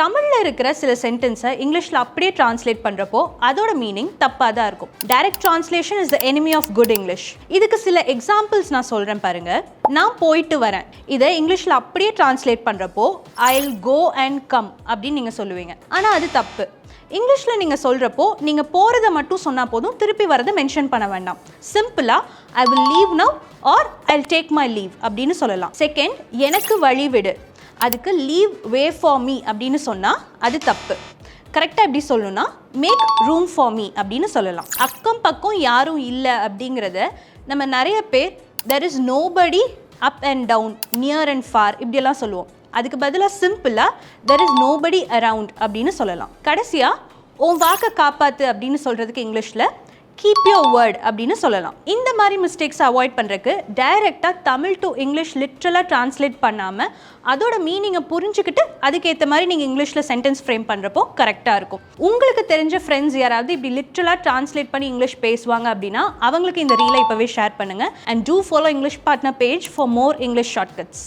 தமிழில் இருக்கிற சில சென்டென்ஸை இங்கிலீஷில் அப்படியே டிரான்ஸ்லேட் பண்ணுறப்போ அதோட மீனிங் தப்பாக தான் இருக்கும். Direct translation is the enemy of good English. இதுக்கு சில எக்ஸாம்பிள்ஸ் நான் சொல்கிறேன் பாருங்க. நான் போயிட்டு வரேன், இதை இங்கிலீஷில் அப்படியே டிரான்ஸ்லேட் பண்ணுறப்போ ஐல் கோ அண்ட் கம் அப்படின்னு நீங்கள் சொல்லுவீங்க. ஆனால் அது தப்பு. இங்கிலீஷில் நீங்கள் சொல்கிறப்போ நீங்கள் போகிறத மட்டும் சொன்னால் போதும், திருப்பி வரதை மென்ஷன் பண்ண வேண்டாம். சிம்பிளாக I will leave now or I take my leave அப்படின்னு சொல்லலாம். செகண்ட், எனக்கு வழி விடு, அதுக்கு லீவ் வே ஃபார் மீ அப்படின்னு சொன்னால் அது தப்பு. கரெக்டாக எப்படி சொல்லணும்னா மேக் ரூம் ஃபார் மீ அப்படின்னு சொல்லலாம். அக்கம் பக்கம் யாரும் இல்லை அப்படிங்கிறத நம்ம நிறைய பேர் there is nobody up and down near and far இப்படியெல்லாம் சொல்லுவோம். அதுக்கு பதிலாக சிம்பிளாக தெர் இஸ் நோபடி அரவுண்ட் அப்படின்னு சொல்லலாம். கடைசியாக உன் வாக்கை காப்பாற்று அப்படின்னு சொல்கிறதுக்கு இங்கிலீஷில் கீப் யோர் வேர்ட் அப்படின்னு சொல்லலாம். இந்த மாதிரி மிஸ்டேக்ஸை அவாய்ட் பண்ணுறதுக்கு டைரெக்டாக தமிழ் டு இங்கிலீஷ் லிட்ரலாக ட்ரான்ஸ்லேட் பண்ணாமல் அதோட மீனிங்கை புரிஞ்சுக்கிட்டு அதுக்கேற்ற மாதிரி நீங்கள் இங்கிலீஷில் சென்டென்ஸ் ஃப்ரேம் பண்ணுறப்போ கரெக்டாக இருக்கும். உங்களுக்கு தெரிஞ்ச ஃப்ரெண்ட்ஸ் யாராவது இப்படி லிட்ரலாக ட்ரான்ஸ்லேட் பண்ணி இங்கிலீஷ் பேசுவாங்க அப்படின்னா அவங்களுக்கு இந்த ரீலை இப்போவே ஷேர் பண்ணுங்கள். And do follow English partner page for more English shortcuts.